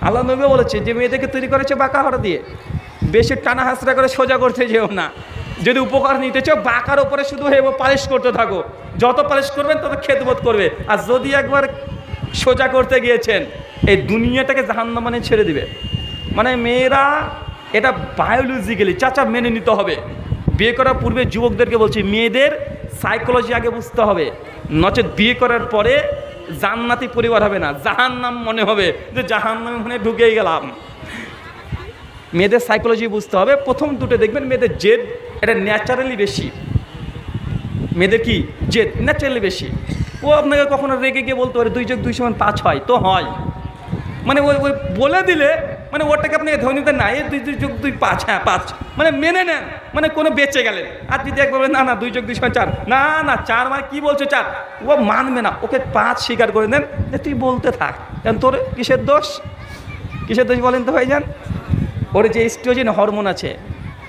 আল্লাহ নবী বলেছে যে মেয়েদেরকে তৈরি করেছে বাঁকা হাড় দিয়ে, বেশি টানা হাসরা করে সোজা করতে যেও না। যদি উপকার নিতে চাও বাঁকার ওপরে শুধু পালিশ করতে থাকো, যত পালিশ করবেন তত খেদমত করবে। আর যদি একবার সোজা করতে গিয়েছেন এই দুনিয়াটাকে জাহান্নামে ছেড়ে দিবে। মানে মেয়েরা এটা বায়োলজিক্যালি চাচা মেনে নিতে হবে। বিয়ে করার পূর্বে যুবকদেরকে বলছি মেয়েদের সাইকোলজি আগে বুঝতে হবে, নচেত বিয়ে করার পরে জান্নাতি পরিবার হবে না, জাহান্নাম মনে হবে যে জাহান্নামে মনে ঢুকেই গেলাম। মেয়েদের সাইকোলজি বুঝতে হবে। প্রথম দুটো দেখবেন মেয়েদের জেদ এটা ন্যাচারালি বেশি। মেয়েদের কি জেদ ন্যাচারালি বেশি। ও আপনাকে কখনো রেগে গিয়ে বলতে পারে 2 যোগ 2 সমান 5 হয়, তো হয়। মানে ওই বলে দিলে মানে ওটাকে আপনি ধরে নিতে না, 2 যোগ 2 5, হ্যাঁ 5 মানে মেনে নেন, মানে কোনো বেঁচে গেলেন। আর যদি একবার না না 2 যোগ 2 সমান 4, না না 4 মানে কী বলছো 4, ও মানবে না, ওকে 5 স্বীকার করে দেন যে তুই বলতে থাক, কারণ তোর কিসের দোষ, কিসের দোষ বলেন তো ভাইজান? ওর যে স্ট্রোজেন হরমোন আছে,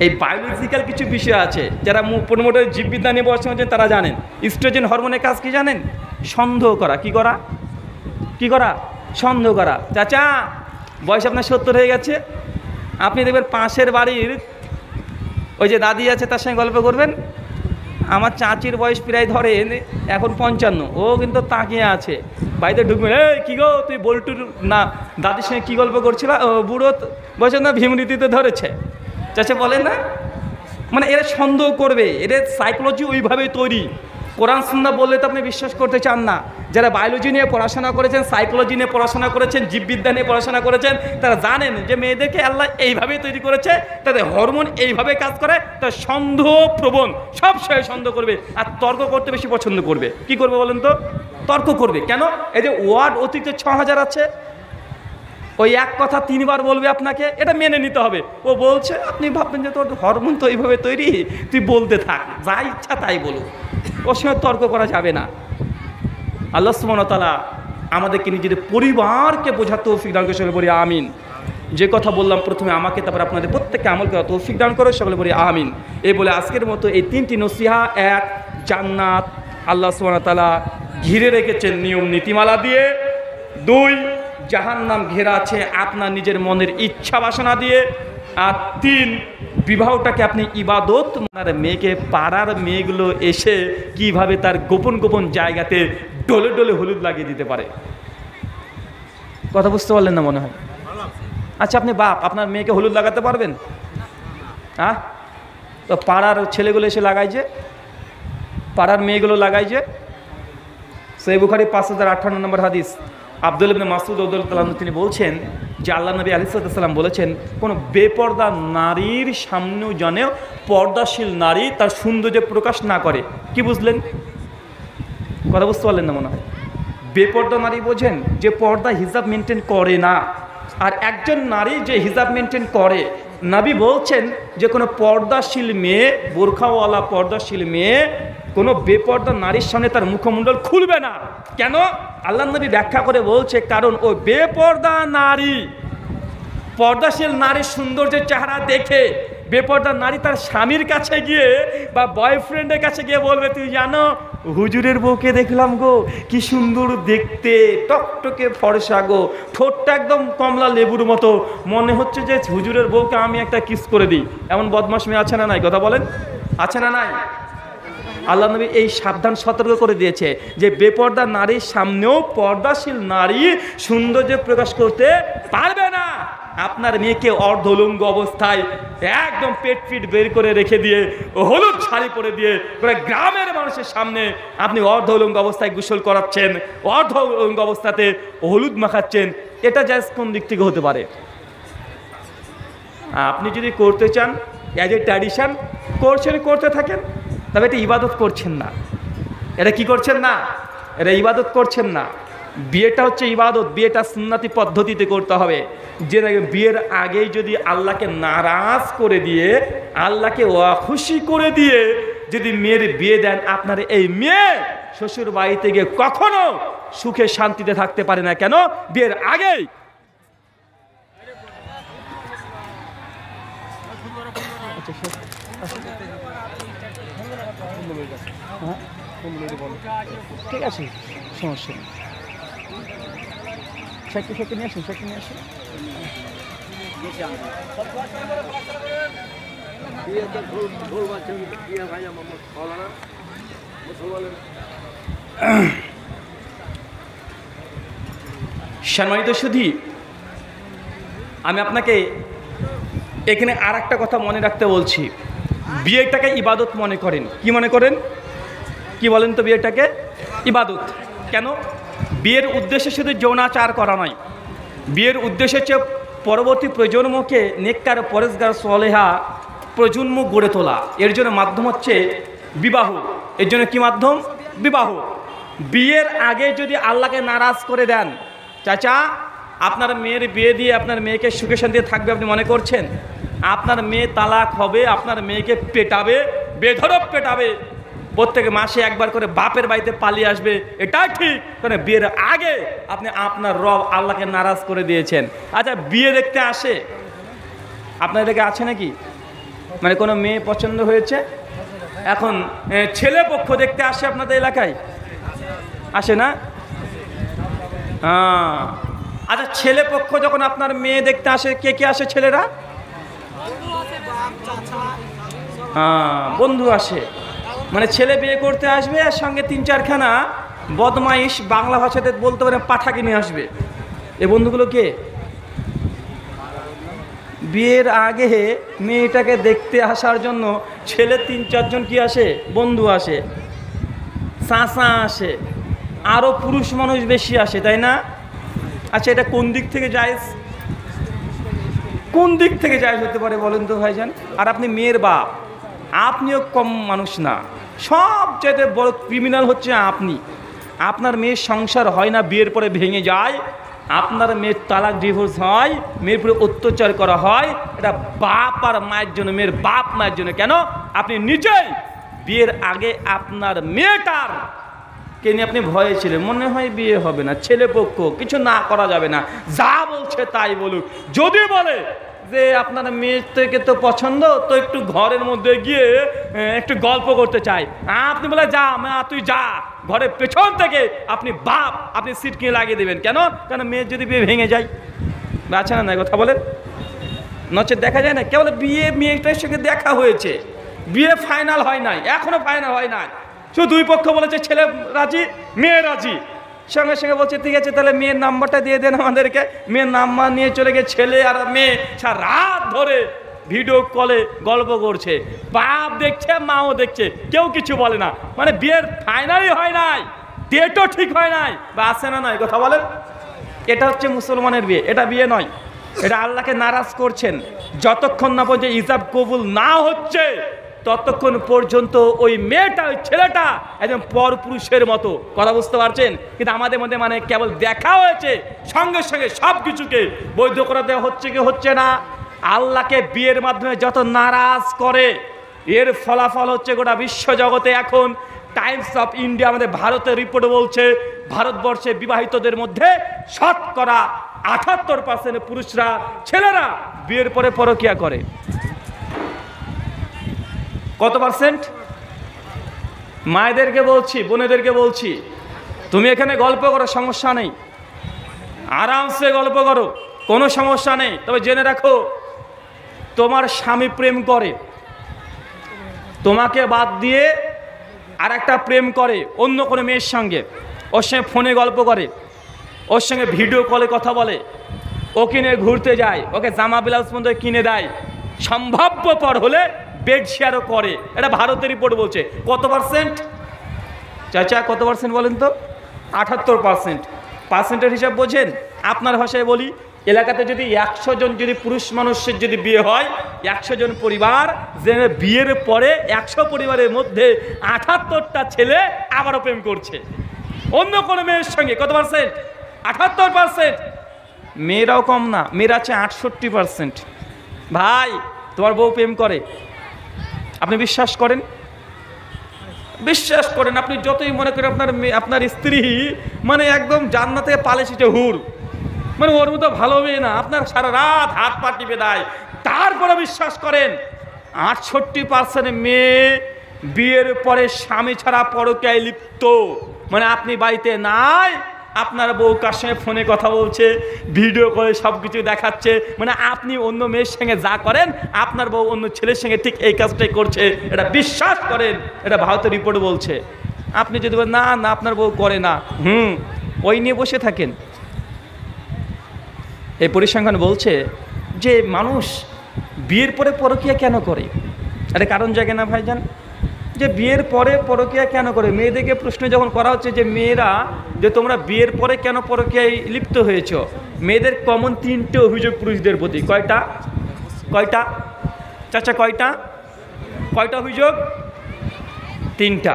এই বায়োলজিক্যাল কিছু বিষয় আছে, যারা মোটামুটি জীববিদ্যা নিয়ে পড়াশোনা করছেন তারা জানেন। স্ট্রোজেন হরমোনের কাজ কি জানেন? সন্দেহ করা। কি করা? কি করা? সন্দেহ করা। চাচা বয়স আপনার 70 হয়ে গেছে, আপনি দেখবেন পাশের বাড়ির ওই যে দাদি আছে তার সঙ্গে গল্প করবেন, আমার চাচির বয়স প্রায় ধরেন এখন 55, ও কিন্তু তাকিয়ে আছে। বাড়িতে ঢুকবেন, এই কী গো তুই বল্টুর না দাদির সঙ্গে কী গল্প করছিল? বুড়ো বয়স না ভীমরীতিতে ধরেছে। চাচা বলে না, মানে এরা সন্দেহ করবে, এদের সাইকোলজি ওইভাবেই তৈরি। কোরআন সুন্নাহ বললে তো আপনি বিশ্বাস করতে চান না। যারা বায়োলজি নিয়ে পড়াশোনা করেছেন, সাইকোলজি নিয়ে পড়াশোনা করেছেন, জীববিদ্যা নিয়ে পড়াশোনা করেছেন, তারা জানেন যে মেয়েদেরকে আল্লাহ এইভাবেই তৈরি করেছে, তাদের হরমোন এইভাবে কাজ করে, তার সন্দেহ প্রবণ, সব সময় সন্দেহ করবে আর তর্ক করতে বেশি পছন্দ করবে। কি করবে বলেন তো? তর্ক করবে। কেন? এই যে ওয়ার্ড অতিরিক্ত 6000 আছে, ওই এক কথা 3 বার বলবে আপনাকে, এটা মেনে নিতে হবে। ও বলছে, আপনি ভাববেন যে তোর হরমোন তো এইভাবে তৈরি, তুই বলতে থাক, যা ইচ্ছা তাই বলুক, ওর সঙ্গে তর্ক করা যাবে না। আল্লাহ সুবহানাহু ওয়া তাআলা আমাদেরকে নিজেদের পরিবারকে বোঝাতে তৌফিক দান করে, সকলে বলি আমিন। যে কথা বললাম প্রথমে আমাকে, তারপর আপনাদের প্রত্যেককে আমল করা তৌফিক দান করে, সকলে বলি আমিন। এই বলে আজকের মতো এই 3টি নসিহা, 1 জান্নাত আল্লাহ সুবহানাহু ওয়া তাআলা ঘিরে রেখেছেন নিয়ম নীতিমালা দিয়ে, 2 জাহান্নাম ঘেরা আছে আপনার নিজের মনের ইচ্ছা বাসনা দিয়ে, আর 3 বিবাহটাকে আপনি ইবাদত। আপনার মেয়েকে পাড়ার মেয়েগুলো এসে কিভাবে তার গোপন গোপন জায়গাতে ডলে ডলে হলুদ লাগিয়ে দিতে পারে। কথা বুঝতে পারলেন না মনে হয়? আচ্ছা আপনি বাপ, আপনার মেয়েকে হলুদ লাগাতে পারবেন? হ্যাঁ, তো পাড়ার ছেলেগুলো এসে লাগায় যে, পাড়ার মেয়েগুলো লাগায় যে। সহিহ বুখারী 5058 নম্বর হাদিস, আব্দুল্লাহ ইবনে মাসউদ রাদিয়াল্লাহু আনহু তিনি বলছেন যে আল্লাহ নবী আলাইহিস সালাম বলেছেন, কোনো বেপর্দা নারীর সামনেও যেন পর্দাশীল নারী তার সৌন্দর্য প্রকাশ না করে। কি বুঝলেন? কথা বুঝতে পারলেন না মনে হয়? বেপর্দা নারী বোঝেন যে পর্দা হিজাব মেনটেন করে না, আর একজন নারী যে হিজাব মেনটেন করে। নবী বলছেন যে কোনো পর্দাশীল মেয়ে, বোরখাওয়ালা পর্দাশীল মেয়ে কোনো বেপর্দা নারীর সামনে তার মুখমণ্ডল খুলবে না। কেন? আল্লাহ নবী ব্যাখ্যা করে বলছে, কারণ ও বেপর্দা নারী, পর্দাশীল নারীর সৌন্দর্যের চেহারা দেখে বেপর্দা নারী তার স্বামীর কাছে গিয়ে বা বয়ফ্রেন্ডের কাছে গিয়ে বলবে, তুই জানো হুজুরের বউকে দেখলাম গো, কি সুন্দর দেখতে, টকটকে ফর্সা গো, ঠোঁটটা একদম কমলা লেবুর মতো, মনে হচ্ছে যে হুজুরের বউকে আমি একটা কিস করে দিই। এমন বদমাশ মেয়ে আছে না নাই? কথা বলেন, আছে না নাই? আল্লাহ নবী এই সাবধান সতর্ক করে দিয়েছে যে বেপর্দা নারীর সামনেও পর্দাশীল নারী সৌন্দর্য প্রকাশ করতে পারবে না। আপনার মেয়েকে অর্ধলুঙ্গ অবস্থায় একদম পেট ফিট বের করে রেখে দিয়ে, হলুদ শাড়ি পরে দিয়ে গ্রামের মানুষের সামনে আপনি অর্ধলুঙ্গ অবস্থায় গোসল করাচ্ছেন, অর্ধলুঙ্গ অবস্থাতে হলুদ মাখাচ্ছেন, এটা জায়েজ কোন দিক থেকে হতে পারে? আপনি যদি করতে চান অ্যাজ এ ট্র্যাডিশন করছেন, করতে থাকেন, তবে এটা ইবাদত করছেন না। এটা কি করছেন না? এটা ইবাদত করছেন না। বিয়েটা হচ্ছে ইবাদত, বিয়েটা সুন্নতি পদ্ধতিতে করতে হবে। যে বিয়ের আগেই যদি আল্লাহকে নারাজ করে দিয়ে, আল্লাহকে অখুশি করে দিয়ে যদি মেয়ের বিয়ে দেন, আপনার এই মেয়ে শ্বশুর বাড়িতে গিয়ে কখনো সুখে শান্তিতে থাকতে পারে না। কেন? বিয়ের আগেই। ঠিক আছে, সমস্যা নেই। শেখে নিয়ে আসুন, শেখে নিয়ে আসুন। সম্মানিত সুধী, আমি আপনাকে এখানে আর একটা কথা মনে রাখতে বলছি। বিয়েটাকে ইবাদত মনে করেন। কি মনে করেন? কি বলেন তো? বিয়েটাকে ইবাদত। কেন? বিয়ের উদ্দেশ্য শুধু যৌনাচার করা নয়, বিয়ের উদ্দেশ্য হচ্ছে পরবর্তী প্রজন্মকে নেককার পরেশগার সলেহা প্রজন্ম গড়ে তোলা। এর জন্য মাধ্যম হচ্ছে বিবাহ। এর জন্য কি মাধ্যম? বিবাহ। বিয়ের আগে যদি আল্লাহকে নারাজ করে দেন, চাচা আপনার মেয়ের বিয়ে দিয়ে আপনার মেয়েকে সুখে শান্তিতে থাকবে আপনি মনে করছেন? আপনার মেয়ে তালাক হবে, আপনার মেয়েকে পেটাবে, বেধড়ক পেটাবে, প্রত্যেক মাসে একবার করে বাপের বাড়িতে পালিয়ে আসবে, এটা ঠিক? কারণ বিয়ের আগে আপনি আপনার রব আল্লাহকে নারাজ করে দিয়েছেন। আচ্ছা, বিয়ে দেখতে আসে, আপনার এদিকে আছে নাকি? মানে কোনো মেয়ে পছন্দ হয়েছে, এখন ছেলে পক্ষ দেখতে আসে আপনাদের এলাকায়? আসে না? হ্যাঁ। আচ্ছা, ছেলে পক্ষ যখন আপনার মেয়ে দেখতে আসে, কে কে আসে? ছেলেরা? হ্যাঁ, বন্ধু আসে। মানে ছেলে বিয়ে করতে আসবে আর সঙ্গে 3-4খানা বদমাইশ, বাংলা ভাষাতে বলতে পারে পাঠাকে নিয়ে আসবে। এই বন্ধুগুলো কে? বিয়ের আগে মেয়েটাকে দেখতে আসার জন্য ছেলে 3-4 জন কি আসে? বন্ধু আসে, চাচা আসে, আরও পুরুষ মানুষ বেশি আসে, তাই না? আচ্ছা, এটা কোন দিক থেকে জায়েজ? কোন দিক থেকে জায়েজ হতে পারে বলেন তো ভাইজান? আর আপনি মেয়ের বাপ, আপনিও কম মানুষ না। সবচেয়ে বড় ক্রিমিনাল হচ্ছে আপনি। আপনার মেয়ের সংসার হয় না, বিয়ের পরে ভেঙে যায়, আপনার মেয়ের তালাক ডিভোর্স হয়, মেয়ের উপরে অত্যাচার করা হয়, এটা বাপ আর মায়ের জন্য, মেয়ের বাপ মায়ের জন্য। কেন? আপনি নিজেই বিয়ের আগে আপনার মেয়েটার কে নিয়ে আপনি ভয়ে ছিলেন, মনে হয় বিয়ে হবে না, ছেলে পক্ষ কিছু না করা যাবে না, যা বলছে তাই বলুক। যদি বলে যে আপনার মেয়ের থেকে তো পছন্দ, তো একটু ঘরের মধ্যে গিয়ে একটু গল্প করতে চাই, আপনি বলে যা মা তুই যা, ঘরের পেছন থেকে আপনি বাপ আপনি সিটকে লাগিয়ে দেবেন। কেন? কারণ মেয়ের যদি বিয়ে ভেঙে যায়, আছে না? কথা বলেন। নচে দেখা যায় না, কেবল বিয়ে মেয়েটার সঙ্গে দেখা হয়েছে, বিয়ে ফাইনাল হয় নাই, এখনো ফাইনাল হয় নাই, শুধু দুই পক্ষ বলেছে ছেলে রাজি মেয়ে রাজি, সঙ্গে সঙ্গে বলছে ঠিক আছে তাহলে মেয়ের নাম্বারটা দিয়ে দেন আমাদেরকে। মেয়ের নাম্বার নিয়ে চলে গিয়ে ছেলে আর মেয়ে সারা রাত ধরে ভিডিও কলে গল্প করছে, বাপ দেখছে মাও দেখছে, কেউ কিছু বলে না। মানে বিয়ের ফাইনালই হয় নাই, ডেটও ঠিক হয় নাই, বা আসে না নয়? কথা বলেন। এটা হচ্ছে মুসলমানের বিয়ে, এটা বিয়ে নয়, এটা আল্লাহকে নারাজ করছেন। যতক্ষণ না পর্যন্ত ইজাব কবুল না হচ্ছে ততক্ষণ পর্যন্ত ওই মেয়েটা, ওই ছেলেটা একদম পরপুরুষের মতো। কথা বুঝতে পারছেন? কিন্তু আমাদের মধ্যে মানে কেবল দেখা হয়েছে, সঙ্গে সঙ্গে সব কিছুকে বৈধ করে দেওয়া হচ্ছে কি হচ্ছে না। আল্লাহকে বিয়ের মাধ্যমে যত নারাজ করে, এর ফলাফল হচ্ছে গোটা বিশ্বজগতে এখন টাইমস অফ ইন্ডিয়া, আমাদের ভারতের রিপোর্ট বলছে ভারতবর্ষে বিবাহিতদের মধ্যে 78% পুরুষরা, ছেলেরা বিয়ের পরে পরকীয়া করে। কত পার্সেন্ট? মায়েদেরকে বলছি, বোনেদেরকে বলছি, তুমি এখানে গল্প করো, সমস্যা নেই, আরামসে গল্প করো, কোনো সমস্যা নেই। তবে জেনে রাখো, তোমার স্বামী প্রেম করে, তোমাকে বাদ দিয়ে আর একটা প্রেম করে অন্য কোনো মেয়ের সঙ্গে, ওর সঙ্গে ফোনে গল্প করে, ওর সঙ্গে ভিডিও কলে কথা বলে, ও কিনে ঘুরতে যায়, ওকে জামা ব্লাউজ পর্যন্ত কিনে দেয়, সম্ভাব্য পর হলে বেড শেয়ারও করে। এটা ভারতের রিপোর্ট বলছে। কত পার্সেন্ট চাচা? কত পার্সেন্ট বলেন তো? 78%। পার্সেন্টের হিসাব বোঝেন? আপনার ভাষায় বলি, এলাকাতে যদি 100 জন যদি পুরুষ মানুষের যদি বিয়ে হয়, 100 জন পরিবার, যে বিয়ের পরে 100 পরিবারের মধ্যে 78টা ছেলে আবারও প্রেম করছে অন্য কোনো মেয়ের সঙ্গে। কত পার্সেন্ট? 78%। মেয়েরাও কম না, মেয়েরা আছে 68%। ভাই, তোমার বউ প্রেম করে, আপনি বিশ্বাস করেন? বিশ্বাস করেন, আপনি যতই মনে করেন আপনার স্ত্রী মানে একদম জান্নাতে পালিশিতে হুর, মানে ওর মতো ভালো মেয়ে না, আপনার সারা রাত হাত পা টিপে দেয়, তারপরে বিশ্বাস করেন 68% মেয়ে বিয়ের পরে স্বামী ছাড়া পরকীয়ায় লিপ্ত। মানে আপনি বাড়িতে নাই, আপনার বউ কার সঙ্গে ফোনে কথা বলছে, ভিডিও করে সব কিছু দেখাচ্ছে, মানে আপনি অন্য মেয়ের সঙ্গে যা করেন আপনার বউ অন্য ছেলের সঙ্গে ঠিক এই কাজটাই করছে, এটা বিশ্বাস করেন। এটা ভারতের রিপোর্ট বলছে। আপনি যদি বলেন না না আপনার বউ করে না, ওই নিয়ে বসে থাকেন। এই পরিসংখ্যান বলছে যে মানুষ বিয়ের পরে পরকীয়া কেন করে, এটা কারণ জাগে না ভাইজান, যে বিয়ের পরে পরকীয়া কেন করে। মেয়েদেরকে প্রশ্ন যখন করা হচ্ছে যে মেয়েরা যে তোমরা বিয়ের পরে কেন পরকীয়ায় লিপ্ত হয়েছ, মেয়েদের কমন 3টে অভিযোগ পুরুষদের প্রতি। কয়টা কয়টা চাচা, কয়টা অভিযোগ? 3টা।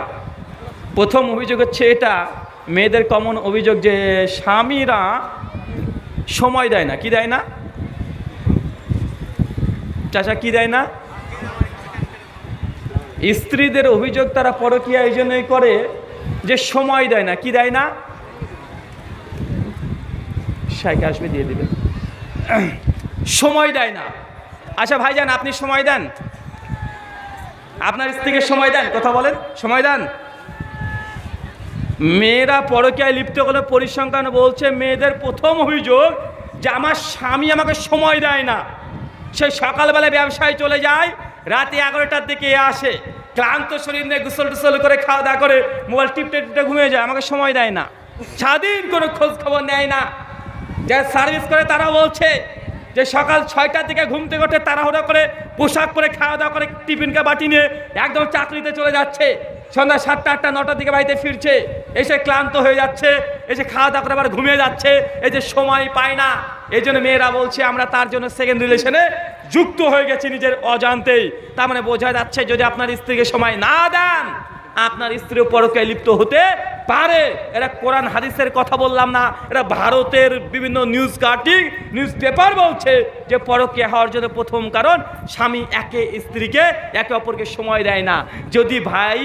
প্রথম অভিযোগ হচ্ছে এটা, মেয়েদের কমন অভিযোগ যে স্বামীরা সময় দেয় না। কি দেয় না চাচা, কি দেয় না? স্ত্রীদের অভিযোগ তারা পরকীয়া এই জন্যই করে যে সময় দেয় না। কি দেয় না? শাইকে আসবে দিয়ে দিবে, সময় দেয় না। আচ্ছা ভাইজান, আপনি সময় দেন? আপনার স্ত্রীকে সময় দেন? কথা বলেন, সময় দেন? মেয়েরা পরকীয়ায় লিপ্ত হলে পরিসংখ্যান বলছে মেয়েদের প্রথম অভিযোগ যে আমার স্বামী আমাকে সময় দেয় না। সে সকালবেলা ব্যবসায় চলে যায়, রাতে 11টার দিকে আসে, ক্লান্ত শরীর নিয়ে গোসল টোসল করে খাওয়া দাওয়া করে মোবাইল টিপটে টিপটে ঘুমিয়ে যায়, আমাকে সময় দেয় না, সারাদিন কোনো খোঁজ খবর নেয় না। যারা সার্ভিস করে তারা বলছে যে সকাল 6টার দিকে ঘুম থেকে ওঠে, তাড়াহুড়ো করে পোশাক পরে খাওয়া দাওয়া করে টিফিনকে বাটি নিয়ে একদম চাকরিতে চলে যাচ্ছে, সন্ধ্যা 7টা 8টা 9টার দিকে বাড়িতে ফিরছে, এসে ক্লান্ত হয়ে যাচ্ছে, এসে খাওয়া দাওয়া করে আবার ঘুমিয়ে যাচ্ছে, এই যে সময় পায় না। এই জন্য মেয়েরা বলছে আমরা তার জন্য সেকেন্ড রিলেশনে যুক্ত হয়ে গেছি নিজের অজান্তেই। তার মানে বোঝা যাচ্ছে যদি আপনার স্ত্রীকে সময় না দেন আপনার স্ত্রী পরকীয়ায় লিপ্ত হতে পারে। এটা কোরআন হাদিসের কথা বললাম না, এটা ভারতের বিভিন্ন নিউজ কাটিং নিউজ পেপার বলছে যে পরকীয়া হওয়ার জন্য প্রথম কারণ স্বামী স্ত্রীকে একে অপরকে সময় দেয় না। যদি ভাই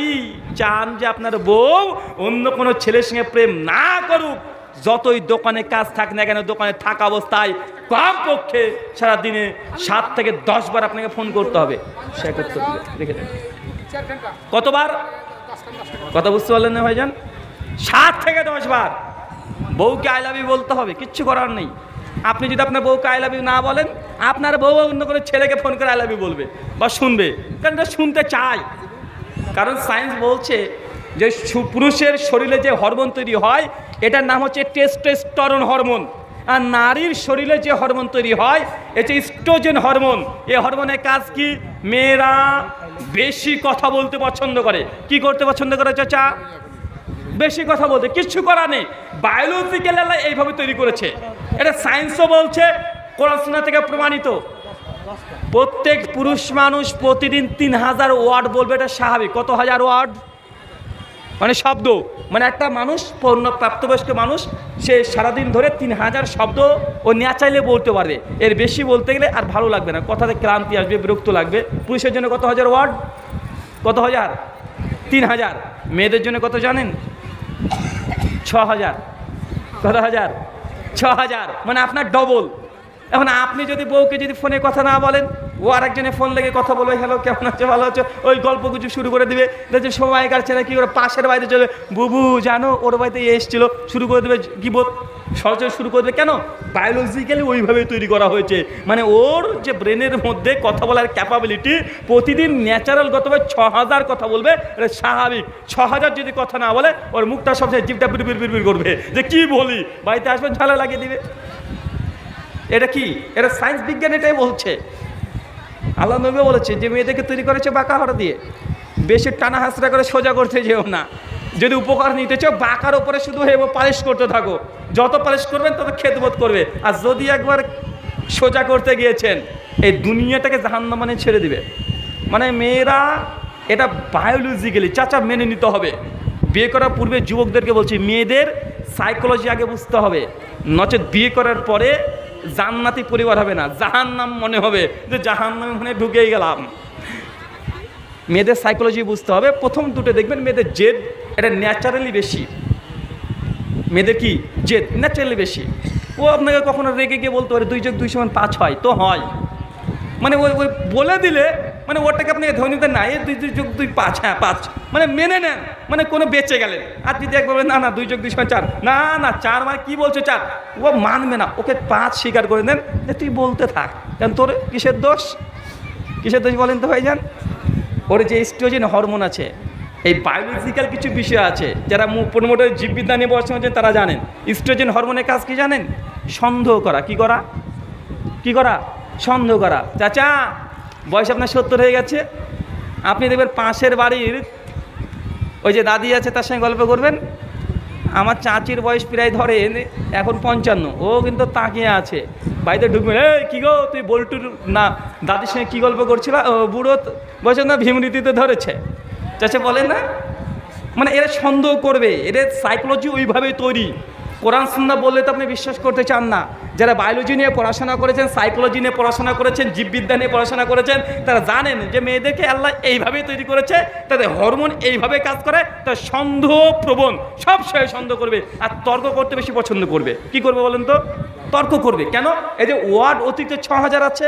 চান যে আপনার বউ অন্য কোনো ছেলের সঙ্গে প্রেম না করুক, যতই দোকানে কাজ থাক না কেন, দোকানে থাকা অবস্থায় কমপক্ষে সারাদিনে 7 থেকে 10 বার আপনাকে ফোন করতে হবে। সে করতে হবে, দেখে দেন কতবার, কথা বুঝতে পারলেন না ভাইজান? 7 থেকে 10 বার বউকে আই লাভ ইউ বলতে হবে, কিচ্ছু করার নেই। আপনি যদি আপনার বউকে আই লাভ ইউ না বলেন, আপনার বউ অন্য কোনো ছেলেকে ফোন করে আই লাভ ইউ বলবে বা শুনবে, কারণ এটা শুনতে চায়। কারণ সায়েন্স বলছে যে পুরুষের শরীরে যে হরমোন তৈরি হয় এটার নাম হচ্ছে টেস্টোস্টেরন হরমোন, আর নারীর শরীরে যে হরমোন তৈরি হয় এটা ইস্ট্রোজেন হরমোন। এই হরমোনের কাজ কি? মেয়েরা বেশি কথা বলতে পছন্দ করে। কি করতে পছন্দ করে চাচা? বেশি কথা বলতে। কিচ্ছু করা নেই, বায়োলজিক্যাল এইভাবে তৈরি করেছে। এটা সায়েন্সও বলছে, কোরআন সুন্নাহ থেকে প্রমাণিত। প্রত্যেক পুরুষ মানুষ প্রতিদিন 3000 ওয়ার্ড বলবে, এটা স্বাভাবিক। কত হাজার ওয়ার্ড? মানে শব্দ, মানে একটা মানুষ প্রাপ্তবয়স্ক মানুষ সে সারাদিন ধরে 3000 শব্দ ও ন্যাচারালি বলতে পারবে। এর বেশি বলতে গেলে আর ভালো লাগবে না, কথাতে ক্লান্তি আসবে, বিরক্ত লাগবে। পুরুষের জন্য কত হাজার ওয়ার্ড? কত হাজার? 3000। মেয়েদের জন্য কত জানেন? 6000। কত হাজার? 6000, মানে আপনার ডবল। এখন আপনি যদি বউকে যদি ফোনে কথা না বলেন, ও আরেকজনে ফোন লেগে কথা বলবে, হ্যালো কেমন আছে, ভালো আছে, ওই গল্প কিছু শুরু করে দিবে। দেখছে সময় কাটছে না, কী করে পাশের বাড়িতে চলে, বুবু জানো ওর বাড়িতে এসেছিলো, শুরু করে দেবে গিবত, সরাসরি শুরু করে দেবে। কেন? বায়োলজিক্যালি ওইভাবেই তৈরি করা হয়েছে। মানে ওর যে ব্রেনের মধ্যে কথা বলার ক্যাপাবিলিটি প্রতিদিন ন্যাচারালগতভাবে 6000 কথা বলবে, এটা স্বাভাবিক। 6000 যদি কথা না বলে ওর মুখটা সবসময় জিভটা বিড়বিড় বিড়বিড় করবে যে কি বলি, বাড়িতে আসবেন ঝালা লাগিয়ে দিবে। এটা কি? এটা সায়েন্স বিজ্ঞান এটাই বলছে। আল্লাহ নবী বলেছে যে মেয়েদেরকে তৈরি করেছে বাঁকা হাড় দিয়ে, বেশি টানা হাসরা করে সোজা করতে যেও না। যদি উপকার নিতে চাও বাঁকার উপরে শুধু পালিশ করতে থাকো, যত পালিশ করবেন তত খেদমত করবে। আর যদি একবার সোজা করতে গিয়েছেন এই দুনিয়াটাকে জাহান্নামে ছেড়ে দিবে। মানে মেয়েরা এটা বায়োলজিক্যালি চাচা মেনে নিতে হবে। বিয়ে করার পূর্বে যুবকদেরকে বলছি মেয়েদের সাইকোলজি আগে বুঝতে হবে, নচেত বিয়ে করার পরে জান্নাতি পরিবার হবে না, জাহান্নাম মনে হবে যে জাহান্নামে মনে ঢুকেই গেলাম। মেয়েদের সাইকোলজি বুঝতে হবে। প্রথম দুটো দেখবেন মেয়েদের জেদ এটা ন্যাচারালি বেশি। মেয়েদের কি জেদ ন্যাচারালি বেশি। ও আপনাকে কখনো রেগে গিয়ে বলতে পারে 2 যোগ 2 সমান 5 হয়, তো হয়। মানে ওই বলে দিলে মানে ওটাকে আপনি ধরে নিতেন না, এই 2 যোগ 2 5, হ্যাঁ 5, মানে মেনে নেন, মানে কোনো বেঁচে গেলেন। আর যদি একবার বলেন না না 2 যোগ 2 সমান 4, না না 4 মানে কি বলছো 4, ও মানবে না, ওকে 5 স্বীকার করে দেন যে তুই বলতে থাক, কারণ তোর কিসের দোষ, কিসের দোষ বলেন তো ভাইজান? ওর যে স্ট্রোজেন হরমোন আছে, এই বায়োলজিক্যাল কিছু বিষয় আছে, যারা মোটামুটি জীববিদ্যা নিয়ে পড়াশোনা করছেন তারা জানেন। স্ট্রোজেন হরমোনের কাজ কি জানেন? সন্দেহ করা। কি করা? কি করা? সন্দেহ করা। চাচা বয়স আপনার 70 হয়ে গেছে, আপনি দেখবেন পাশের বাড়ির ওই যে দাদি আছে তার সঙ্গে গল্প করবেন, আমার চাচির বয়স প্রায় ধরেন এখন 55, ও কিন্তু তাকিয়ে আছে, বাড়িতে ঢুকবেন, এই কী গো তুই বল্টুর না দাদির সঙ্গে কী গল্প করছিল, ও বুড়ো বলছে না ভীমরীতিতে ধরেছে, চাচা বলেন না, মানে এরা সন্দেহ করবে, এদের সাইকোলজি ওইভাবেই তৈরি। কোরআন সুন্নাহ বললে তো আপনি বিশ্বাস করতে চান না। যারা বায়োলজি নিয়ে পড়াশোনা করেছেন, সাইকোলজি নিয়ে পড়াশোনা করেছেন, জীববিদ্যা নিয়ে পড়াশোনা করেছেন, তারা জানেন যে মেয়েদেরকে আল্লাহ এইভাবেই তৈরি করেছে, তাদের হরমোন এইভাবে কাজ করে, তার সন্দেহ প্রবণ, সব সময় সন্দেহ করবে, আর তর্ক করতে বেশি পছন্দ করবে। কি করবে বলেন তো? তর্ক করবে। কেন? এই যে ওয়ার্ড অতিরিক্ত 6000 আছে,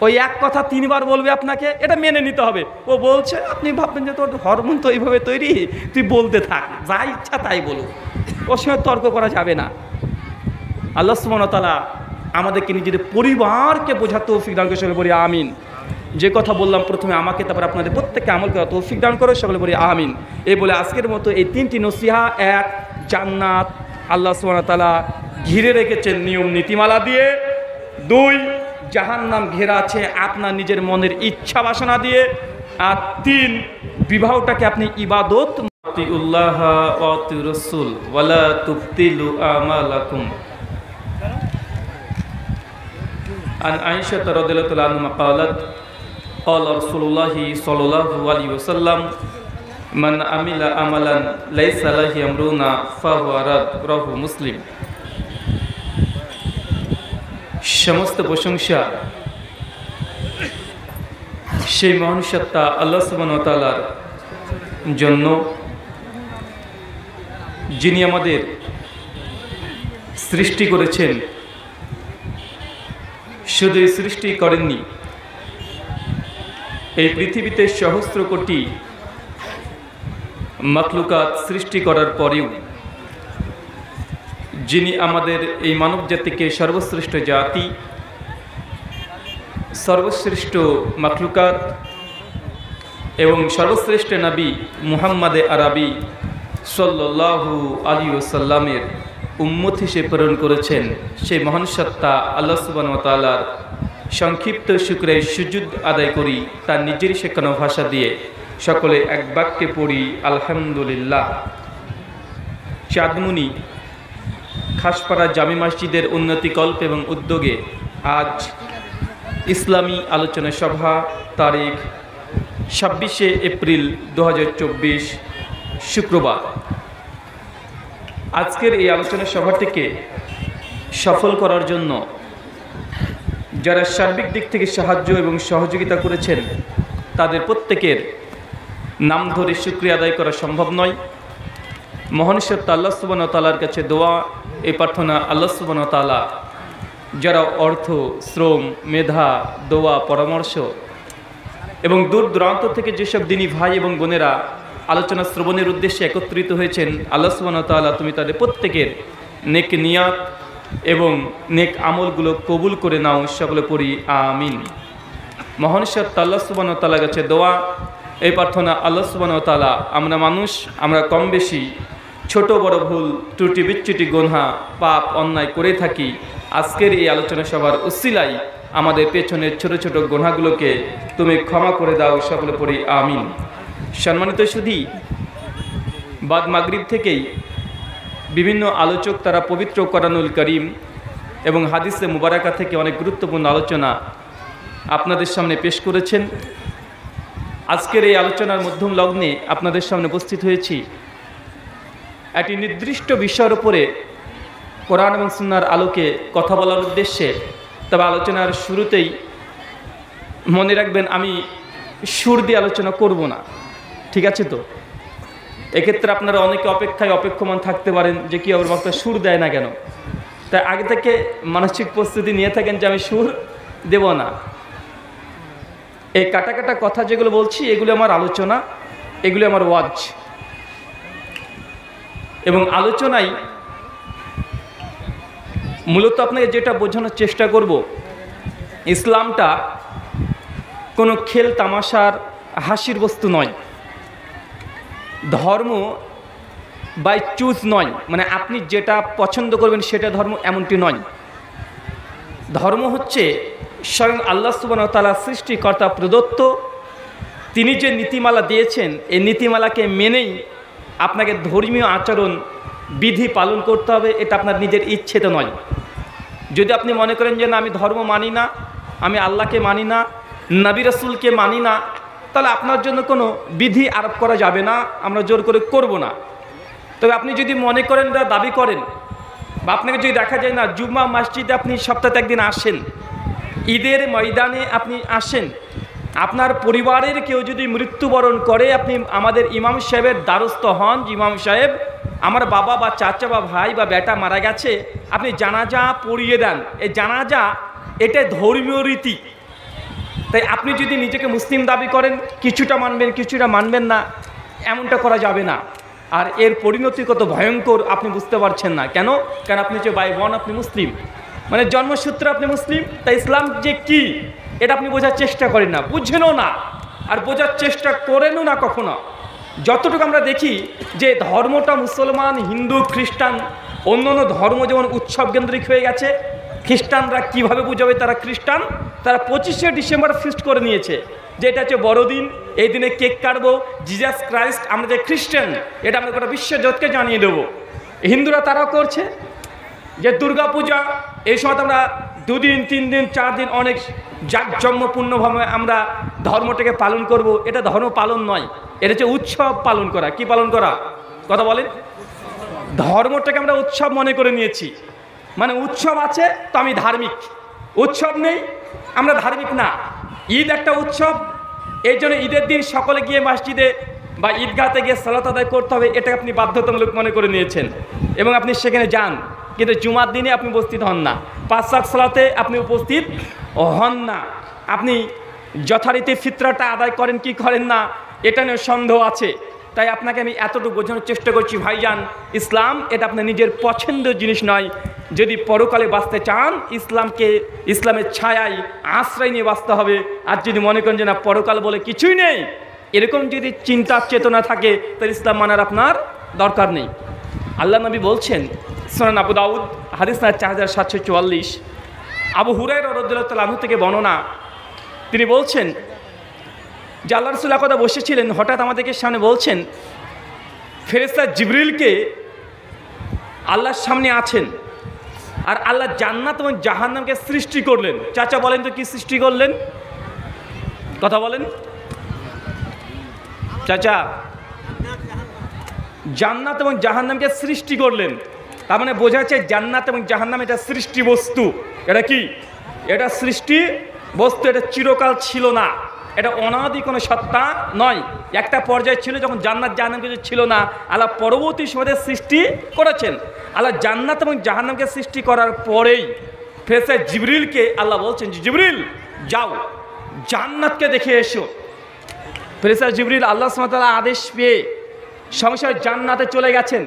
ওই এক কথা 3 বার বলবে আপনাকে, এটা মেনে নিতে হবে। ও বলছে, আপনি ভাববেন যে তোর হরমোন তো এইভাবে তৈরি, তুই বলতে থাক, যা ইচ্ছা তাই বলুক, ওর সঙ্গে তর্ক করা যাবে না। আল্লাহ সুবহানাহু ওয়া তাআলা আমাদেরকে নিজেদের পরিবারকে বোঝার তৌফিক দান করে, সকলে বলি আমিন। যে কথা বললাম প্রথমে আমাকে, তারপর আপনাদের প্রত্যেককে আমল করার তৌফিক দান করে, সকলে বলি আমিন। এই বলে আজকের মতো এই 3টি নসিহা, 1 জান্নাত আল্লাহ সুবহানাহু ওয়া তাআলা ঘিরে রেখেছেন নিয়ম নীতিমালা দিয়ে, 2 জাহান্নাম ঘেরা আছে আপনার নিজের মনের ইচ্ছা বাসনা দিয়ে, আর 3 বিবাহটাকে আপনি ইবাদত, আতিউল্লাহ ওয়া আতিউর রাসূল ওয়ালা তুবতিলু আমালাকুম। আন আয়েশা রাদিয়াল্লাহু তাআলা আনহা قالت قال رسول الله صلى الله عليه وسلم من عمل عملا ليس عليه امرنا فهو رد, رواه মুসলিম। সমস্ত প্রশংসা সেই মহান সত্তা আল্লাহ সুবহানাহু ওয়া তাআলার জন্য, যিনি আমাদের সৃষ্টি করেছেন। শুধু সৃষ্টি করেননি, এই পৃথিবীতে সহস্র কোটি মাখলুকাত সৃষ্টি করার পরেও যিনি আমাদের এই মানব জাতিকে সর্বশ্রেষ্ঠ জাতি, সর্বশ্রেষ্ঠ মাখলুকাত এবং সর্বশ্রেষ্ঠ নবী মুহাম্মাদে আরবি সাল্লাল্লাহু আলাইহি ওয়াসাল্লামের উম্মত হিসেবে প্রেরণ করেছেন, সেই মহান সত্তা আল্লাহ সুবহানাহু ওয়া তাআলার সংক্ষিপ্ত শুকরে সুজুদ আদায় করি তার নিজেরই শেখানো ভাষা দিয়ে। সকলে এক বাক্যে পড়ি আলহামদুলিল্লাহ। চাঁদমুনি খাসপাড়া জামি মসজিদের উন্নতিকল্প এবং উদ্যোগে আজ ইসলামী আলোচনা সভা, তারিখ 26শে এপ্রিল 2024 শুক্রবার। আজকের এই আলোচনা সভাটিকে সফল করার জন্য যারা সার্বিক দিক থেকে সাহায্য এবং সহযোগিতা করেছেন, তাদের প্রত্যেকের নাম ধরে শুকরিয়া আদায় করা সম্ভব নয়। মহান সত্তা আল্লাহ সুবহানাহু ওয়া তাআলার কাছে দোয়া, এই প্রার্থনা, আল্লাহ সুবহানাহু ওয়া তাআলা যারা অর্থ, শ্রম, মেধা, দোয়া, পরামর্শ এবং দূর দূরান্ত থেকে যেসব দিনী ভাই এবং বোনেরা আলোচনা শ্রবণের উদ্দেশ্যে একত্রিত হয়েছেন, আল্লাহ সুবহানাহু ওয়া তাআলা তুমি তাদের প্রত্যেকের নেক নিয়াত এবং নেক আমলগুলো কবুল করে নাও, সকলে পড়ি আমিন। মহান সত্তা আল্লাহ সুবহানাহু ওয়া তাআলার কাছে দোয়া, এই প্রার্থনা, আল্লাহ সুবহানাহু ওয়া তাআলা আমরা মানুষ, আমরা কম বেশি ছোট বড় ভুল ত্রুটি বিচ্যুতি গুনাহ পাপ অন্যায় করে থাকি। আজকের এই আলোচনা সভার উসিলায় আমাদের পেছনের ছোট ছোট গুনাহগুলোকে তুমি ক্ষমা করে দাও, সকলে পড়ি আমিন। সম্মানিত সুধী, বাদ মাগরিব থেকেই বিভিন্ন আলোচক তারা পবিত্র কোরআনুল কারীম এবং হাদিসে মুবারাকা থেকে অনেক গুরুত্বপূর্ণ আলোচনা আপনাদের সামনে পেশ করেছেন। আজকের এই আলোচনার মধ্যম লগ্নে আপনাদের সামনে উপস্থিত হয়েছি একটি নির্দিষ্ট বিষয়ের উপরে কোরআন এবং সুন্নাহর আলোকে কথা বলার উদ্দেশ্যে। তবে আলোচনার শুরুতেই মনে রাখবেন, আমি সুর দিয়ে আলোচনা করব না, ঠিক আছে তো? এক্ষেত্রে আপনারা অনেকে অপেক্ষমান থাকতে পারেন যে কি আমার বক্তা সুর দেয় না কেন, তাই আগে থেকে মানসিক প্রস্তুতি নিয়ে থাকেন যে আমি সুর দেব না। এই কাটা কাটা কথা যেগুলো বলছি এগুলো আমার আলোচনা, এগুলো আমার ওয়াজ। এবং আলোচনায় মূলত আপনাকে যেটা বোঝানোর চেষ্টা করব, ইসলামটা কোনো খেল তামাশার হাসির বস্তু নয়, ধর্ম বাই চুজ নয়, মানে আপনি যেটা পছন্দ করবেন সেটা ধর্ম, এমনটি নয়। ধর্ম হচ্ছে স্বয়ং আল্লাহ সুবহানাহু ওয়া তাআলা সৃষ্টিকর্তা প্রদত্ত, তিনি যে নীতিমালা দিয়েছেন এই নীতিমালাকে মেনেই আপনাকে ধর্মীয় আচরণ বিধি পালন করতে হবে, এটা আপনার নিজের ইচ্ছেতে নয়। যদি আপনি মনে করেন যে না আমি ধর্ম মানি না, আমি আল্লাহকে মানি না, নবী রাসূলকে মানি না, তাহলে আপনার জন্য কোনো বিধি আরোপ করা যাবে না, আমরা জোর করে করব না। তবে আপনি যদি মনে করেন বা দাবি করেন, বা আপনাকে যদি দেখা যায় না জুম্মা মসজিদে আপনি সপ্তাহে একদিন আসেন, ঈদের ময়দানে আপনি আসেন, আপনার পরিবারের কেউ যদি মৃত্যুবরণ করে আপনি আমাদের ইমাম সাহেবের দ্বারস্থ হন, ইমাম সাহেব আমার বাবা বা চাচা বা ভাই বা বেটা মারা গেছে, আপনি জানাজা পড়িয়ে দেন। এই জানাজা এটা ধর্মীয় রীতি। তাই আপনি যদি নিজেকে মুসলিম দাবি করেন, কিছুটা মানবেন কিছুটা মানবেন না, এমনটা করা যাবে না। আর এর পরিণতি কত ভয়ঙ্কর আপনি বুঝতে পারছেন না। কেন? কারণ আপনি যে বাই ওয়ান আপনি মুসলিম, মানে জন্মসূত্রে আপনি মুসলিম। তাই ইসলাম যে কি এটা আপনি বোঝার চেষ্টা করেন না, বুঝেনও না, আর বোঝার চেষ্টা করেনও না কখনো। যতটুকু আমরা দেখি যে ধর্মটা মুসলমান, হিন্দু, খ্রিস্টান, অন্য অন্য ধর্ম যেমন উৎসব কেন্দ্রিক হয়ে গেছে। খ্রিস্টানরা কিভাবে বুঝাবে তারা খ্রিস্টান, তারা 25শে ডিসেম্বর ফিস্ট করে নিয়েছে যে এটা হচ্ছে বড়দিন, এই দিনে কেক কাটবো, জিজাস ক্রাইস্ট, আমরা যে খ্রিস্টান এটা আমরা গোটা বিশ্বজগৎকে জানিয়ে দেবো। হিন্দুরা তারাও করছে যে দুর্গা পূজা, এই সময় আমরা 2 দিন 3 দিন 4 দিন অনেক জাঁকজমকপূর্ণভাবে আমরা ধর্মটাকে পালন করব। এটা ধর্ম পালন নয়, এটা হচ্ছে উৎসব পালন করা। কি পালন করা? কথা বলেন। ধর্মটাকে আমরা উৎসব মনে করে নিয়েছি, মানে উৎসব আছে তো আমি ধার্মিক, উৎসব নেই আমরা ধার্মিক না। ঈদ একটা উৎসব, এই জন্য ঈদের দিন সকলে গিয়ে মসজিদে বা ঈদগাহতে গিয়ে সালাত আদায় করতে হবে, এটা আপনি বাধ্যতামূলক মনে করে নিয়েছেন এবং আপনি সেখানে যান। কিন্তু জুমার দিনে আপনি উপস্থিত হন না, 5 ওয়াক্ত সালাতে আপনি উপস্থিত হন না, আপনি যথারীতি ফিতরাটা আদায় করেন কি করেন না এটা নিয়ে সন্দেহ আছে। তাই আপনাকে আমি এতটুকু বোঝানোর চেষ্টা করছি, ভাইজান ইসলাম এটা আপনার নিজের পছন্দের জিনিস নয়। যদি পরকালে বাঁচতে চান ইসলামের ছায়ায় আশ্রয় নিয়ে বাঁচতে হবে। আর যদি মনে করেন যে না পরকাল বলে কিছুই নেই, এরকম যদি চিন্তা চেতনা থাকে তাহলে ইসলাম মানার আপনার দরকার নেই। আল্লাহ নবী বলছেন, সুনান আবু দাউদ হাদিস না 4744, আবু হুরায়রা রাদিয়াল্লাহু তাআলা আনহু থেকে বর্ণনা, তিনি বলছেন যে আল্লাহ রাসূল একদা বসেছিলেন, হঠাৎ আমাদেরকে সামনে বলছেন ফেরেশতা জিবরিলকে আল্লাহর সামনে আছেন, আর আল্লাহ জান্নাত এবং জাহান্নামকে সৃষ্টি করলেন। চাচা বলেন তো কি সৃষ্টি করলেন? কথা বলেন চাচা। জান্নাত এবং জাহান্নামকে সৃষ্টি করলেন, তার মানে বোঝা যাচ্ছে জান্নাত এবং জাহান্নাম এটা সৃষ্টি বস্তু। এটা কি? এটা সৃষ্টি বস্তু, এটা চিরকাল ছিল না, এটা অনাদি কোনো সত্তা নয়। একটা পর্যায়ে ছিল যখন জান্নাত জাহান্নাম কিছু ছিল না, আল্লাহ পরবর্তী সময়ে সৃষ্টি করেছেন। আল্লাহ জান্নাত এবং জাহান্নামকে সৃষ্টি করার পরেই ফেরেশতা জিবরিলকে আল্লাহ বলছেন, জিবরিল যাও জান্নাতকে দেখে এসো। ফেরেশতা জিবরিল আল্লাহ সুবহানাহু ওয়া তাআলা আদেশ পেয়ে সঙ্গে সঙ্গে জান্নাতে চলে গেছেন।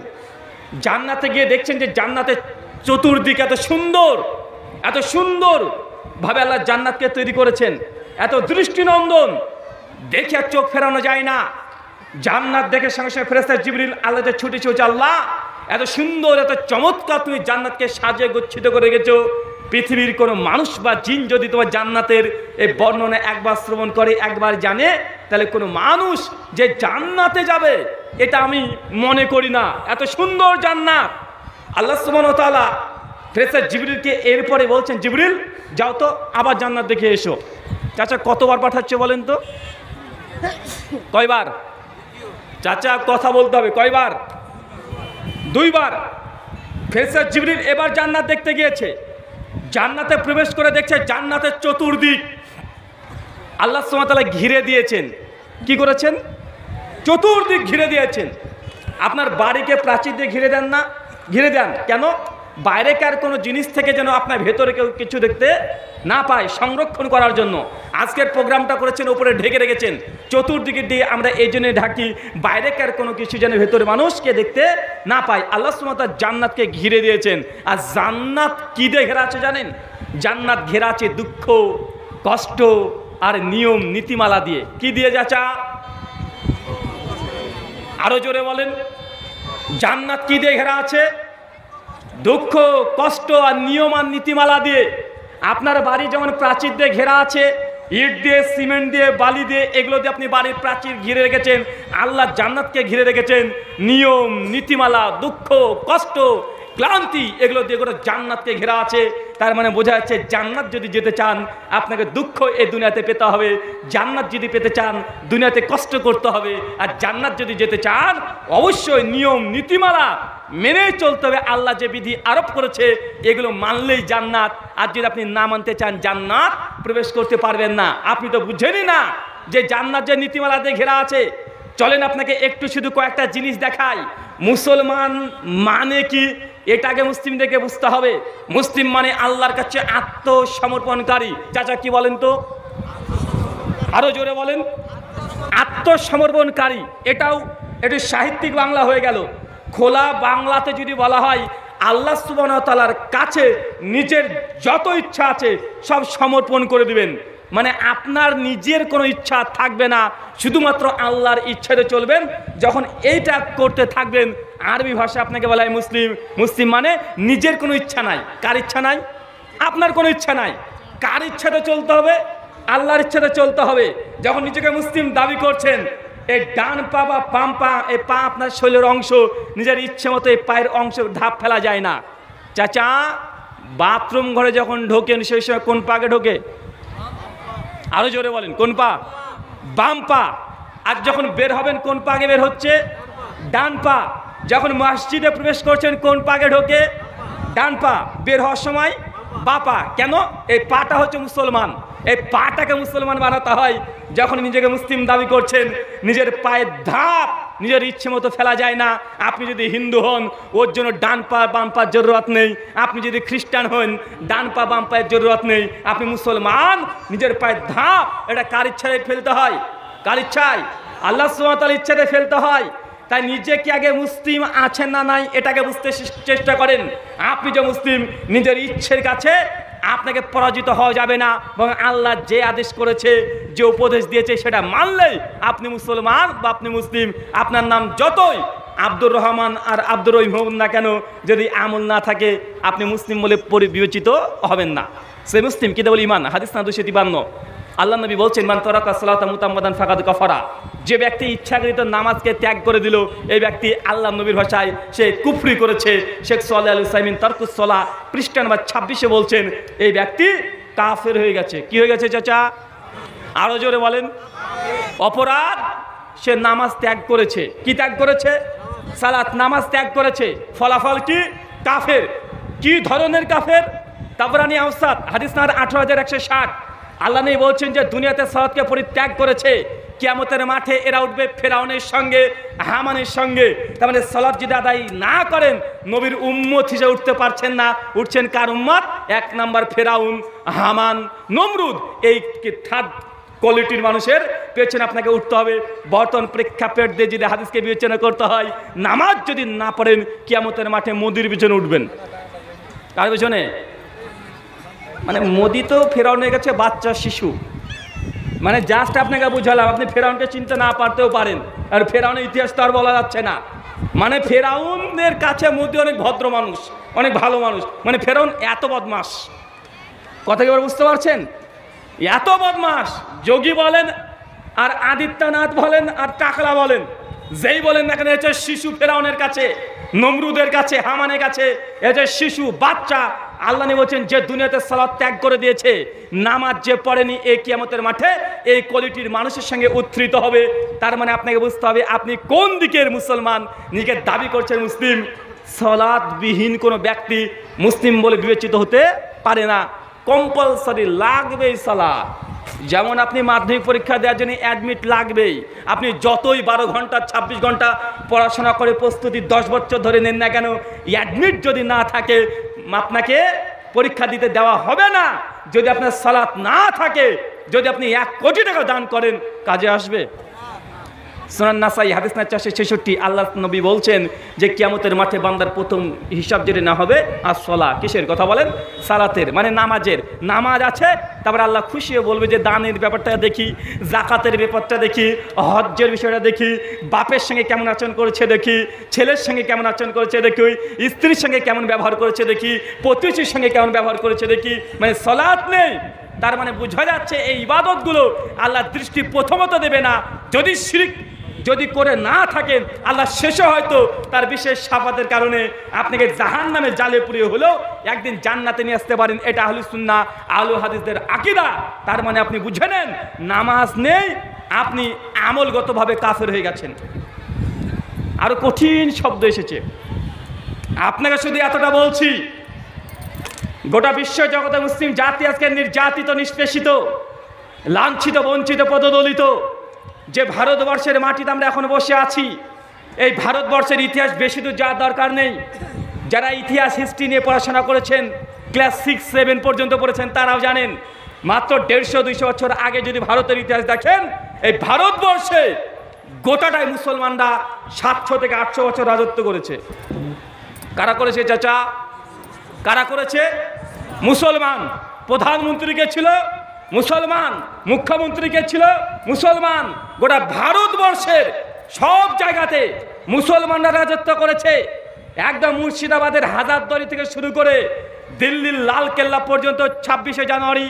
জান্নাতে গিয়ে দেখছেন যে জান্নাতের চতুর্দিকে এত সুন্দরভাবে আল্লাহ জান্নাতকে তৈরি করেছেন, এত দৃষ্টিনন্দন, দেখে আর চোখ ফেরানো যায় না। জান্নাত দেখে সঙ্গে সঙ্গে ফেরেশতা জিবরিল আল্লাহকে ছুটে চলছে, আল্লাহ এত সুন্দর এত চমৎকার তুমি জান্নাতকে সাজিয়ে গচ্ছিত করে গেছো, পৃথিবীর কোনো মানুষ বা জিন যদি তোমার জান্নাতের এই বর্ণনা একবার শ্রবণ করে, একবার জানে, তাহলে কোনো মানুষ যে জান্নাতে যাবে এটা আমি মনে করি না। এত সুন্দর জান্নাত। আল্লাহ সুবহানাহু ওয়া তাআলা ফেরেশতা জিবরিলকে এরপরে বলছেন, জিবরিল যাও তো আবার জান্নাত দেখে এসো। চাচা কতবার পাঠাচ্ছে বলেন তো? কয়বার? চাচা কথা বলতে হবে, কয়বার? 2 বার। ফেরেশতা জিবরিল এবার জান্নাত দেখতে গিয়েছে, জান্নাতে প্রবেশ করে দেখছে জান্নাতের চতুর্দিক আল্লাহ সুবহানাহু ওয়া তাআলা ঘিরে দিয়েছেন। কি করেছেন? চতুর্দিক ঘিরে দিয়েছেন। আপনার বাড়িকে প্রাচীর দিয়ে ঘিরে দেন না? ঘিরে দেন কেন? বাইরেকার কোনো জিনিস থেকে যেন আপনার ভেতরে কেউ কিছু দেখতে না পায়, সংরক্ষণ করার জন্য আজকের প্রোগ্রামটা করেছেন, উপরে ঢেকে রেখেছেন, চতুর্দিকে দিয়ে আমরা এই জন্য ঢাকি বাইরেকার কোনো কিছু যেন ভেতরে মানুষকে দেখতে না পায়। আল্লাহ সুবহানাহু ওয়া তাআলা জান্নাতকে ঘিরে দিয়েছেন। আর জান্নাত কি দিয়ে ঘেরা আছে জানেন? জান্নাত ঘেরা আছে দুঃখ, কষ্ট আর নিয়ম নীতিমালা দিয়ে। কি দিয়ে যাচা? আরো জোরে বলেন। জান্নাত কি দিয়ে ঘেরা আছে? দুঃখ, কষ্ট আর নিয়ম আর নীতিমালা দিয়ে। আপনার বাড়ি যেমন প্রাচীর দিয়ে ঘেরা আছে, ইট দিয়ে, সিমেন্ট দিয়ে, বালি দিয়ে, এগুলো দিয়ে আপনি বাড়ির প্রাচীর ঘিরে রেখেছেন, আল্লাহ জান্নাতকে ঘিরে রেখেছেন নিয়ম নীতিমালা, দুঃখ, কষ্ট, ক্লান্তি, এগুলো দিয়ে গোটা জান্নাতকে ঘেরা আছে। তার মানে বোঝা যাচ্ছে জান্নাত যদি যেতে চান আপনাকে দুঃখ এই দুনিয়াতে পেতে হবে, জান্নাত যদি পেতে চান দুনিয়াতে কষ্ট করতে হবে। আর জান্নাত যদি যেতে চান অবশ্যই নিয়ম নীতিমালা মেনে চলতে হবে। আল্লাহ যে বিধি আরোপ করেছে এগুলো মানলেই জান্নাত। আর যদি আপনি না মানতে চান জান্নাত প্রবেশ করতে পারবেন না। আপনি তো বুঝেনই না যে জান্নাত যে নীতিমালা দিয়ে ঘেরা আছে। চলেন আপনাকে একটু শুধু কয়েকটা জিনিস দেখাই। মুসলমান মানে কি এটা আগে মুসলিমদেরকে বুঝতে হবে। মুসলিম মানে আল্লাহর কাছে আত্মসমর্পণকারী। চাচা কি বলেন তো? আরো জোরে বলেন। আত্মসমর্পণকারী, এটাও একটু সাহিত্যিক বাংলা হয়ে গেল। খোলা বাংলাতে যদি বলা হয় আল্লাহ সুবহানাহু ওয়া তাআলার কাছে নিজের যত ইচ্ছা আছে সব সমর্পণ করে দিবেন। মানে আপনার নিজের কোনো ইচ্ছা থাকবে না, শুধুমাত্র আল্লাহর ইচ্ছাতে চলবেন। যখন এইটা করতে থাকবেন, আরবি ভাষা আপনাকে বলা হয় মুসলিম। মুসলিম মানে নিজের কোনো ইচ্ছা নাই। কার ইচ্ছা নাই? আপনার কোনো ইচ্ছা নাই। কার ইচ্ছাতে চলতে হবে? আল্লাহর ইচ্ছাতে চলতে হবে। যখন নিজেকে মুসলিম দাবি করছেন, এই ডান পা বা বাম পা, এই পা আপনার শরীরের অংশ, নিজের ইচ্ছে মতো এই পায়ের অংশ ধাপ ফেলা যায় না। চাচা বাথরুম ঘরে যখন ঢোকেন সেই সময় কোন পাকে ঢোকে? আরো জোরে বলেন। কোন পা? বাম পা। আর যখন বের হবেন কোন পাকে বের হচ্ছে? ডান পা। যখন মসজিদে প্রবেশ করছেন কোন পাকে ঢোকে? ডান পা। বের হওয়ার সময় বা পা। কেন? এই পাটা হচ্ছে মুসলমান। এই পাটাকে মুসলমান বানাতে হয়। যখন নিজেকে মুসলিম দাবি করছেন, নিজের পায়ের ধাপ নিজের ইচ্ছে মতো ফেলা যায় না। আপনি যদি হিন্দু হন ওর জন্য ডান পা বাম পার জরুরত নেই। আপনি যদি খ্রিস্টান হন ডান পা বাম পায়ের জরুরত নেই। আপনি মুসলমান, নিজের পায়ের ধাপ এটা কার ইচ্ছায় ফেলতে হয়? কার ইচ্ছায়? আল্লাহ সুবহানাহু ওয়া তাআলার ইচ্ছাতে ফেলতে হয়। তাই নিজেকে আগে মুসলিম আছেন না নাই এটাকে বুঝতে চেষ্টা করেন। আপনি যে মুসলিম, নিজের ইচ্ছের কাছে আপনাকে পরাজিত হওয়া যাবে না। এবং আল্লাহ যে আদেশ করেছে, যে উপদেশ দিয়েছে সেটা মানলেই আপনি মুসলমান বা আপনি মুসলিম। আপনার নাম যতই আব্দুর রহমান আর আব্দুর রহিম হন না কেন, যদি আমল না থাকে আপনি মুসলিম বলে বিবেচিত হবেন না। সে মুসলিম কি বলে ইমান। হাদিস না 253। আল্লাহ নবী বলছেন মান তারাকা সালাতা মুতাম্মাদান ফাকাদ কাফারা। যে ব্যক্তি ইচ্ছাকৃত নামাজকে ত্যাগ করে দিল, এই ব্যক্তি আল্লাহ নবীর ভাষায় সে কুফরি করেছে। শেখ সালেহ আল সাইমিন তারকুস সালাহ পৃষ্ঠা নাম্বার 26-এ বলছেন এই ব্যক্তি কাফের হয়ে গেছে। কি হয়ে গেছে চাচা? আরো জোরে বলেন। অপরাধ, সে নামাজ ত্যাগ করেছে। কি ত্যাগ করেছে? সালাত, নামাজ ত্যাগ করেছে। ফলাফল কি? কাফের। কি ধরনের কাফের? তাবরানী আওসাত হাদিস নাম্বার 8160। আল্লাহ নবী বলছেন যে দুনিয়াতে সালাতকে পরিত্যাগ করেছে, কিয়ামতের মাঠে এরা উঠবে ফেরাউনের সঙ্গে, হামানের সঙ্গে। তার মানে সালাত যদি আদায় না করেন নবীর উম্মত হিসেবে উঠতে পারছেন না। উঠছেন কার উম্মত? 1 নাম্বার ফেরাউন, হামান, নমরুদ। এই থার্ড কোয়ালিটির মানুষের পেছনে আপনাকে উঠতে হবে। বর্তমান প্রেক্ষাপট দিয়ে যদি হাদিসকে বিবেচনা করতে হয়, নামাজ যদি না পড়েন কিয়ামতের মাঠে মোদির পিছনে উঠবেন। কার পিছনে? মানে মোদি তো ফেরাউনের কাছে বাচ্চা শিশু। মানে জাস্ট আপনাকে বুঝালাম, আপনি ফেরাউনকে চিনতে না পারতেও পারেন। আর ফেরাউনের ইতিহাস তো আর বলা যাচ্ছে না। মানে ফেরাউনের কাছে মোদি অনেক ভদ্র মানুষ, অনেক ভালো মানুষ। মানে ফেরাউন এত বদমাস, কথা কি এবার বুঝতে পারছেন? এত বদমাস, যোগী বলেন আর আদিত্যনাথ বলেন আর টাকলা বলেন, যেই বলেন না কেন হচ্ছে শিশু ফেরাউনের কাছে, নমরুদের কাছে, হামানের কাছে। এই যে শিশু, বাচ্চা। আল্লাহ নবী বলছেন যে দুনিয়াতে সালাত ত্যাগ করে দিয়েছে, নামাজ যে পড়েনি, এই কিয়ামতের মাঠে এই কোয়ালিটির মানুষের সঙ্গে উত্থিত হবে। তার মানে আপনাকে বুঝতে হবে আপনি কোন দিকের মুসলমান। নিজেকে দাবি করছেন মুসলিম, সালাতবিহীন কোনো ব্যক্তি মুসলিম বলে বিবেচিত হতে পারে না। কম্পালসারি লাগবেই সালাত। যেমন আপনি মাধ্যমিক পরীক্ষা দেওয়ার জন্য অ্যাডমিট লাগবেই, আপনি যতই 12 ঘন্টা 26 ঘন্টা পড়াশোনা করে প্রস্তুতি 10 বছর ধরে নেন না কেন, অ্যাডমিট যদি না থাকে আপনাকে পরীক্ষা দিতে দেওয়া হবে না। যদি আপনার সালাত না থাকে, যদি আপনি 1 কোটি টাকা দান করেন, কাজে আসবে? সুনান নাসাই হাদিস না 466, আল্লাহ নবী বলছেন যে কিয়ামতের মাঠে বান্দার প্রথম হিসাব যেটা না হবে আসসালা, কিসের কথা বলেন? সালাতের, মানে নামাজের। নামাজ আছে, তারপরে আল্লাহ খুশি হয়ে বলবে যে দানের ব্যাপারটা দেখি, জাকাতের ব্যাপারটা দেখি, হজ্জের বিষয়টা দেখি, বাপের সঙ্গে কেমন আচরণ করেছে দেখি, ছেলের সঙ্গে কেমন আচরণ করেছে দেখি, স্ত্রীর সঙ্গে কেমন ব্যবহার করেছে দেখি, প্রতিবেশীর সঙ্গে কেমন ব্যবহার করেছে দেখি। মানে সালাত নেই, তার মানে বোঝা যাচ্ছে এই ইবাদতগুলো আল্লাহ দৃষ্টি প্রথমত দেবে না। যদি শিরক যদি করে না থাকেন, আল্লাহ শেষে হয়তো তার বিশেষ শাফাতের কারণে আপনাকে জাহান্নামে জালে পুড়িয়ে হলেও একদিন জান্নাতে নিয়ে আসতে পারেন। এটা আহলুস সুন্নাহ আহলুল হাদিসদের আকীদা। তার মানে আপনি বুঝে নেন, নামাজ নেই, আপনি আমলগতভাবে কাফের হয়ে গেছেন। আরো কঠিন শব্দ এসেছে, আপনাকে শুধু এতটা বলছি, গোটা বিশ্ব জগতে মুসলিম জাতি আজকে নির্যাতিত, নিষ্পেষিত, লাঞ্ছিত, বঞ্চিত, পদদলিত। যে ভারতবর্ষের মাটিতে আমরা এখন বসে আছি, এই ভারতবর্ষের ইতিহাস বেশি দূর যাওয়ার দরকার নেই। যারা ইতিহাস হিস্ট্রি নিয়ে পড়াশোনা করেছেন, ক্লাস 6, 7 পর্যন্ত পড়েছেন, তারাও জানেন মাত্র 150-200 বছর আগে যদি ভারতের ইতিহাস দেখেন, এই ভারতবর্ষে গোটাটাই মুসলমানরা 700 থেকে 800 বছর রাজত্ব করেছে। কারা করেছে চাচা? কারা করেছে? মুসলমান। প্রধানমন্ত্রী কে ছিল? মুসলমান। মুখ্যমন্ত্রী কে ছিল? মুসলমান। গোটা ভারতবর্ষের সব জায়গাতে মুসলমানরা রাজত্ব করেছে। একদম মুর্শিদাবাদের হাজারদুয়ারি থেকে শুরু করে দিল্লির লাল কেল্লা পর্যন্ত 26শে জানুয়ারি